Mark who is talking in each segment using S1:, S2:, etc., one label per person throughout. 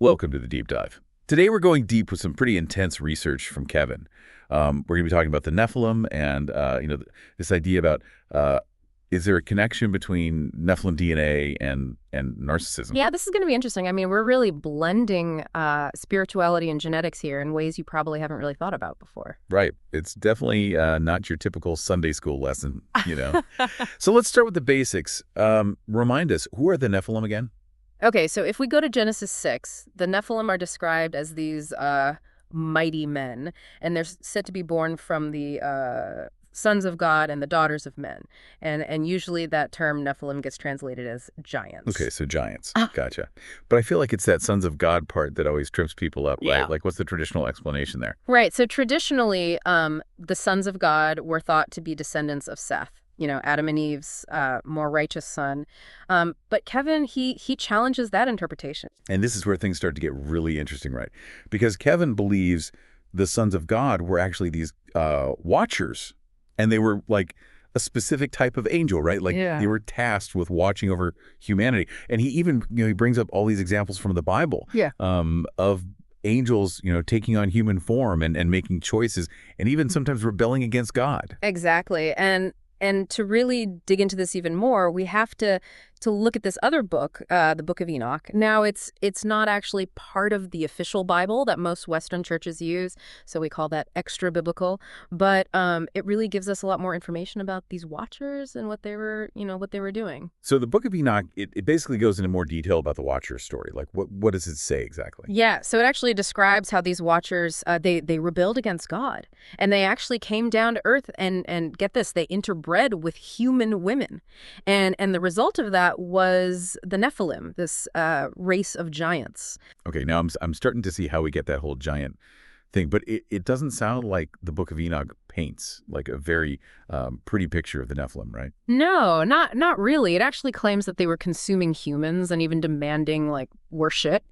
S1: Welcome to the Deep Dive. Today we're going deep with some pretty intense research from Kevin. We're going to be talking about the Nephilim and this idea about is there a connection between Nephilim DNA and narcissism?
S2: Yeah, this is going to be interesting. I mean, we're really blending spirituality and genetics here in ways you probably haven't really thought about before.
S1: Right. It's definitely not your typical Sunday school lesson. So let's start with the basics. Remind us, who are the Nephilim again?
S2: Okay, so if we go to Genesis 6, the Nephilim are described as these mighty men, and they're said to be born from the sons of God and the daughters of men. And usually that term Nephilim gets translated as giants.
S1: Okay, so giants. Gotcha. But I feel like it's that sons of God part that always trips people up, right?
S2: Yeah.
S1: Like, what's the traditional explanation there?
S2: Right, so traditionally, the sons of God were thought to be descendants of Seth. Adam and Eve's more righteous son. But Kevin, he challenges that interpretation.
S1: And this is where things start to get really interesting, right? Because Kevin believes the sons of God were actually these watchers, and they were like a specific type of angel, right? Like they were tasked with watching over humanity. And he even, he brings up all these examples from the Bible of angels, taking on human form and making choices, and even sometimes rebelling against God.
S2: Exactly. And to really dig into this even more, we have to look at this other book, the Book of Enoch. Now, it's not actually part of the official Bible that most Western churches use, so we call that extra biblical. But it really gives us a lot more information about these watchers and what they were doing.
S1: So the Book of Enoch, it basically goes into more detail about the watcher's story. Like, what does it say exactly?
S2: Yeah, so it actually describes how these watchers, they rebelled against God, and they actually came down to earth and get this, they interbred with human women. And the result of that was the Nephilim, this race of giants.
S1: Okay, now I'm starting to see how we get that whole giant thing, but it doesn't sound like the Book of Enoch paints like a very pretty picture of the Nephilim, right?
S2: No, not really. It actually claims that they were consuming humans and even demanding like worship,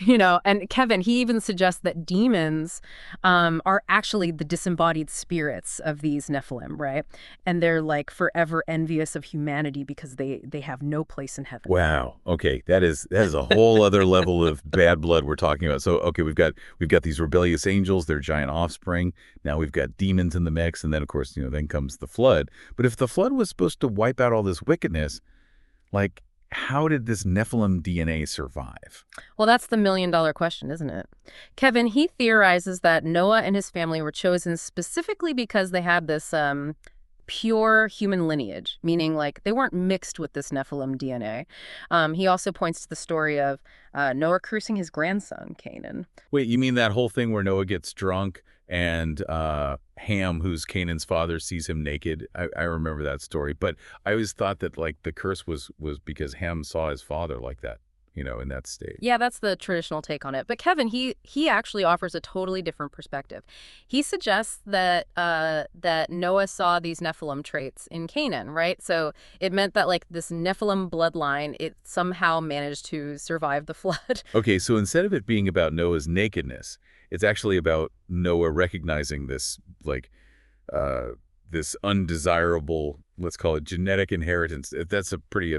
S2: And Kevin, he even suggests that demons are actually the disembodied spirits of these Nephilim, right? And they're like forever envious of humanity because they have no place in heaven.
S1: Wow. Okay, that is a whole other level of bad blood we're talking about. So okay, we've got these rebellious angels, their giant offspring. Now we've got demons in the mix, and then of course, then comes the flood. But if the flood was supposed to wipe out all this wickedness, like, how did this Nephilim DNA survive?
S2: Well, that's the million-dollar question, isn't it? Kevin, he theorizes that Noah and his family were chosen specifically because they had this pure human lineage, meaning like they weren't mixed with this Nephilim DNA. He also points to the story of Noah cursing his grandson, Canaan.
S1: Wait, you mean that whole thing where Noah gets drunk and Ham, who's Canaan's father, sees him naked? I remember that story. But I always thought that like the curse was because Ham saw his father like that, in that state.
S2: Yeah, that's the traditional take on it. But Kevin, he actually offers a totally different perspective. He suggests that that Noah saw these Nephilim traits in Canaan, right? So it meant that like this Nephilim bloodline, it somehow managed to survive the flood.
S1: Okay, so instead of it being about Noah's nakedness, it's actually about Noah recognizing this, like, this undesirable, let's call it genetic inheritance. That's a pretty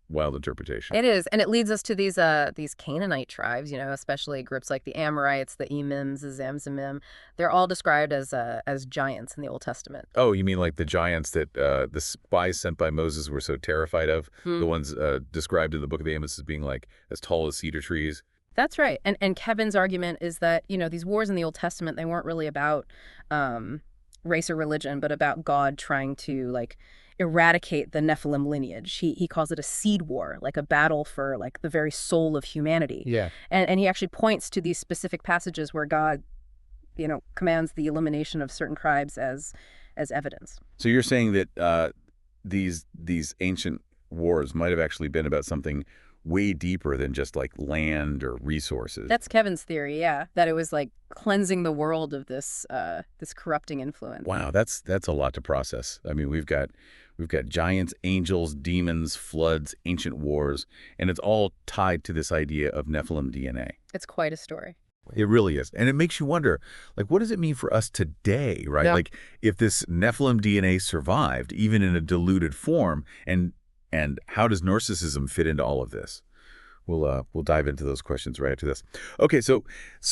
S1: wild interpretation.
S2: It is, and it leads us to these Canaanite tribes, especially groups like the Amorites, the Emims, the Zamzumim. They're all described as giants in the Old Testament.
S1: Oh, you mean like the giants that the spies sent by Moses were so terrified of? The ones described in the Book of Amos as being like as tall as cedar trees?
S2: That's right. And Kevin's argument is that, these wars in the Old Testament, they weren't really about race or religion, but about God trying to, like, eradicate the Nephilim lineage. He calls it a seed war, like a battle for, like, the very soul of humanity.
S1: Yeah.
S2: And he actually points to these specific passages where God, commands the elimination of certain tribes as evidence.
S1: So you're saying that these ancient wars might have actually been about something way deeper than just like land or resources.
S2: That's Kevin's theory, yeah, that it was like cleansing the world of this corrupting influence.
S1: Wow, that's a lot to process. I mean, we've got giants, angels, demons, floods, ancient wars, and it's all tied to this idea of Nephilim DNA.
S2: It's quite a story.
S1: It really is. And it makes you wonder, like, what does it mean for us today, right?
S2: Yeah.
S1: Like, if this Nephilim DNA survived, even in a diluted form, and how does narcissism fit into all of this? We'll dive into those questions right after this. Okay, so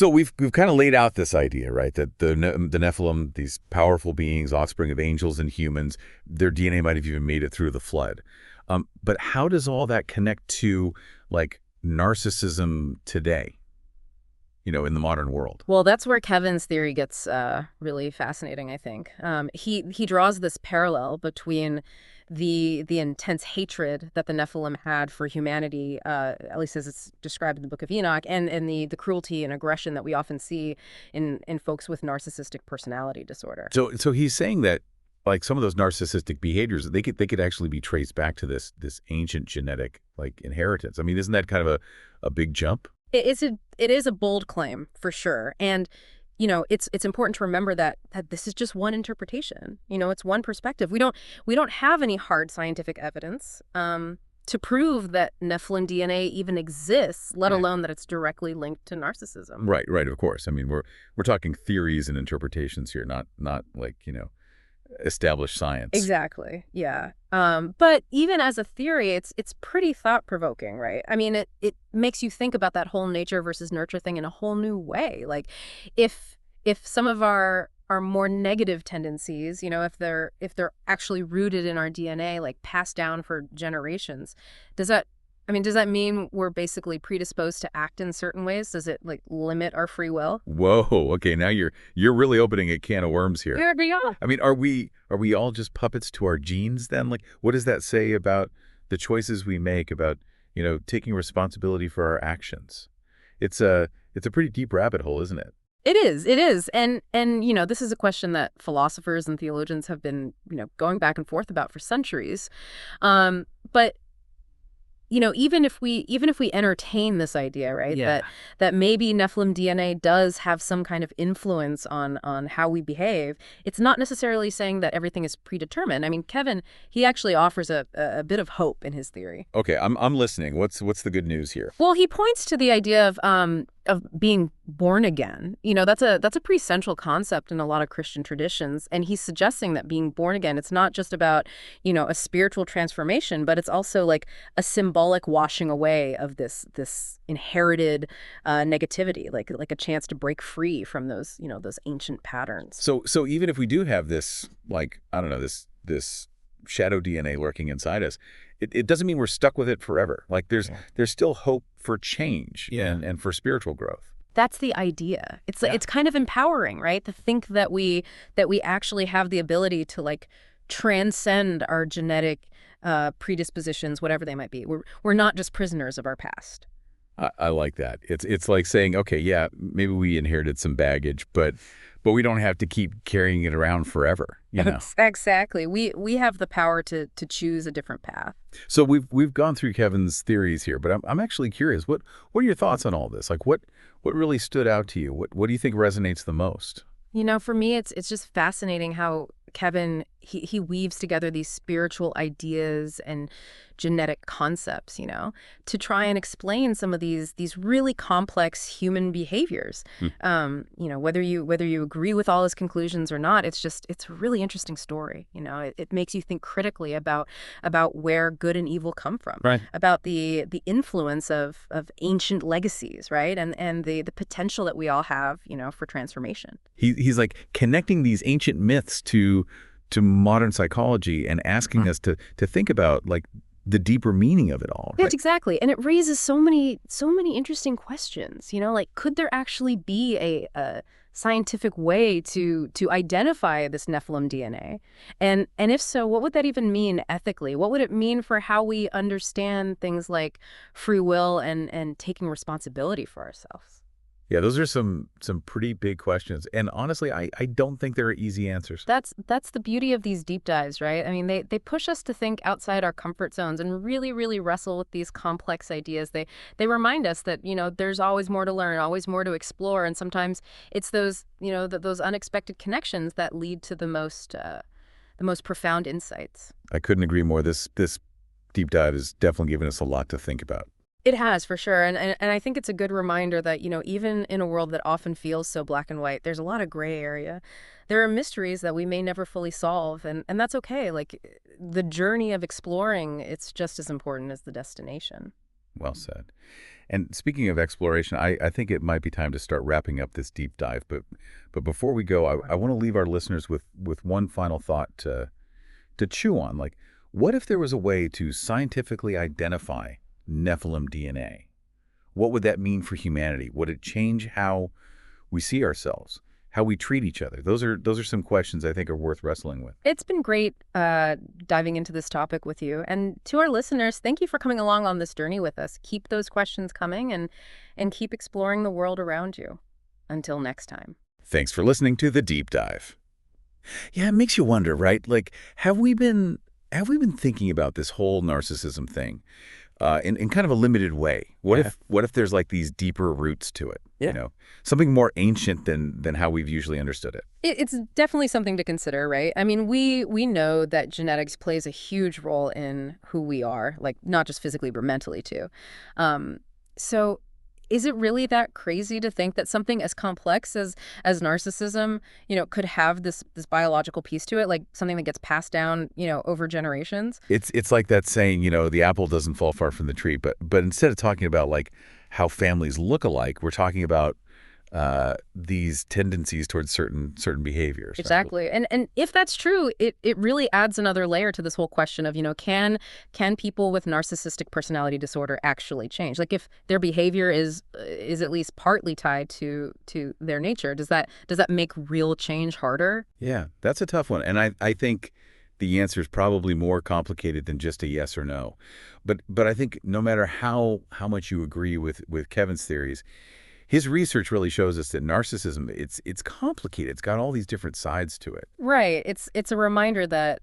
S1: we've kind of laid out this idea, right, that the Nephilim, these powerful beings, offspring of angels and humans, their DNA might have even made it through the flood. But how does all that connect to like narcissism today? In the modern world.
S2: Well, that's where Kevin's theory gets really fascinating, I think. He draws this parallel between the intense hatred that the Nephilim had for humanity, at least as it's described in the Book of Enoch, and the cruelty and aggression that we often see in folks with narcissistic personality disorder.
S1: So he's saying that like some of those narcissistic behaviors, they could actually be traced back to this ancient genetic like inheritance. I mean, isn't that kind of a big jump?
S2: It is a bold claim for sure, and it's important to remember that this is just one interpretation. It's one perspective. We don't have any hard scientific evidence to prove that Nephilim DNA even exists, let alone that it's directly linked to narcissism.
S1: Right. Of course. I mean, we're talking theories and interpretations here, not like established science.
S2: Exactly. Yeah. But even as a theory, it's pretty thought-provoking, right? I mean, it makes you think about that whole nature versus nurture thing in a whole new way. Like, if some of our more negative tendencies, if they're actually rooted in our DNA, like passed down for generations, does that mean we're basically predisposed to act in certain ways? Does it like limit our free will?
S1: Whoa. Okay, now you're really opening a can of worms here.
S2: Here we are.
S1: I mean, are we all just puppets to our genes then? Like, what does that say about the choices we make, about, taking responsibility for our actions? It's a pretty deep rabbit hole, isn't it?
S2: It is. And this is a question that philosophers and theologians have been, going back and forth about for centuries. But even if we entertain this idea, right, that maybe Nephilim DNA does have some kind of influence on how we behave, it's not necessarily saying that everything is predetermined. I mean, Kevin, he actually offers a bit of hope in his theory.
S1: Okay, I'm listening. What's the good news here?
S2: Well, he points to the idea of being born again. That's a pretty central concept in a lot of Christian traditions, and he's suggesting that being born again, it's not just about a spiritual transformation, but it's also like a symbolic washing away of this inherited negativity, like a chance to break free from those those ancient patterns.
S1: So even if we do have this, like, I don't know, this shadow DNA lurking inside us, it doesn't mean we're stuck with it forever. Like there's still hope for change and for spiritual growth.
S2: That's the idea. It's kind of empowering, right? To think that we actually have the ability to like transcend our genetic predispositions, whatever they might be. We're not just prisoners of our past.
S1: I like that. It's like saying, okay, yeah, maybe we inherited some baggage, but we don't have to keep carrying it around forever.
S2: Exactly. We have the power to choose a different path.
S1: So we've gone through Kevin's theories here, but I'm actually curious. What are your thoughts on all this? Like, what really stood out to you? What do you think resonates the most?
S2: For me, it's just fascinating how Kevin, he weaves together these spiritual ideas and genetic concepts, to try and explain some of these really complex human behaviors. Whether you agree with all his conclusions or not, it's a really interesting story. It makes you think critically about where good and evil come from,
S1: right?
S2: About the influence of ancient legacies, right? And the potential that we all have, for transformation.
S1: He's like connecting these ancient myths to modern psychology and asking us to think about like the deeper meaning of it all. Right?
S2: Yes, exactly. And it raises so many interesting questions, like could there actually be a scientific way to identify this Nephilim DNA? And if so, what would that even mean ethically? What would it mean for how we understand things like free will and taking responsibility for ourselves?
S1: Yeah, those are some pretty big questions. And honestly, I don't think there are easy answers.
S2: That's the beauty of these deep dives, right? I mean, they push us to think outside our comfort zones and really, really wrestle with these complex ideas. They remind us that, there's always more to learn, always more to explore. And sometimes it's those, those unexpected connections that lead to the most profound insights.
S1: I couldn't agree more. This deep dive has definitely given us a lot to think about.
S2: It has, for sure. And I think it's a good reminder that, even in a world that often feels so black and white, there's a lot of gray area. There are mysteries that we may never fully solve, and that's okay. Like, the journey of exploring, it's just as important as the destination.
S1: Well said. And speaking of exploration, I think it might be time to start wrapping up this deep dive. But before we go, I want to leave our listeners with one final thought to chew on. Like, what if there was a way to scientifically identify Nephilim DNA? What would that mean for humanity? Would it change how we see ourselves, how we treat each other? Those are some questions I think are worth wrestling with.
S2: It's been great diving into this topic with you. And to our listeners, thank you for coming along on this journey with us. Keep those questions coming and keep exploring the world around you. Until next time.
S1: Thanks for listening to The Deep Dive. Yeah, it makes you wonder, right? Like, have we been thinking about this whole narcissism thing in kind of a limited way? What if there's like these deeper roots to it?
S3: Yeah.
S1: You know, something more ancient than how we've usually understood it.
S2: It's definitely something to consider, right? I mean, we know that genetics plays a huge role in who we are, like not just physically, but mentally too. So is it really that crazy to think that something as complex as narcissism, could have this biological piece to it, like something that gets passed down, over generations?
S1: It's like that saying, the apple doesn't fall far from the tree. But instead of talking about like how families look alike, we're talking about these tendencies towards certain behaviors.
S2: Exactly.
S1: Right?
S2: And if that's true, it really adds another layer to this whole question of, can people with narcissistic personality disorder actually change? Like if their behavior is at least partly tied to their nature, does that make real change harder?
S1: Yeah, that's a tough one. And I think the answer is probably more complicated than just a yes or no. But I think no matter how much you agree with Kevin's theories, his research really shows us that narcissism, it's complicated. It's got all these different sides to it.
S2: Right. It's a reminder that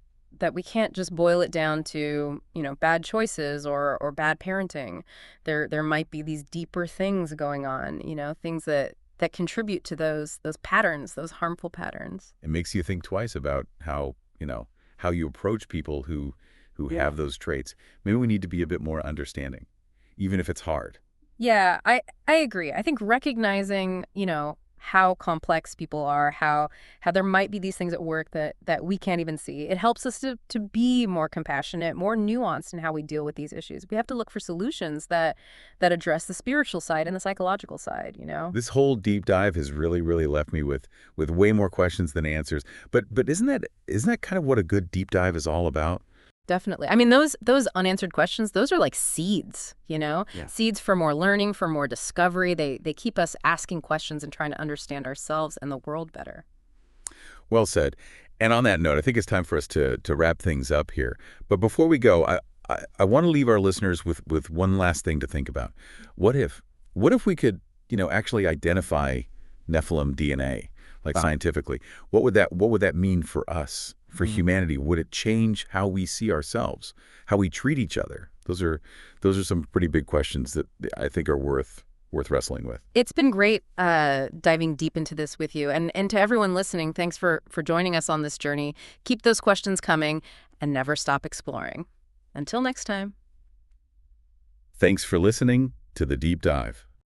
S2: we can't just boil it down to, bad choices or bad parenting. There might be these deeper things going on, things that contribute to those patterns, those harmful patterns.
S1: It makes you think twice about how you approach people who have those traits. Maybe we need to be a bit more understanding, even if it's hard.
S2: Yeah, I agree. I think recognizing, how complex people are, how there might be these things at work that we can't even see. It helps us to be more compassionate, more nuanced in how we deal with these issues. We have to look for solutions that address the spiritual side and the psychological side,
S1: This whole deep dive has really, really left me with way more questions than answers. But isn't that kind of what a good deep dive is all about?
S2: Definitely. I mean, those unanswered questions, those are like seeds,
S3: Yeah.
S2: Seeds for more learning, for more discovery. They keep us asking questions and trying to understand ourselves and the world better.
S1: Well said. And on that note, I think it's time for us to wrap things up here. But before we go, I want to leave our listeners with one last thing to think about. What if we could, actually identify Nephilim DNA, like scientifically? What would that mean for us? For humanity? Would it change how we see ourselves, how we treat each other? Those are some pretty big questions that I think are worth wrestling with.
S2: It's been great diving deep into this with you. And to everyone listening, thanks for joining us on this journey. Keep those questions coming and never stop exploring. Until next time.
S1: Thanks for listening to The Deep Dive.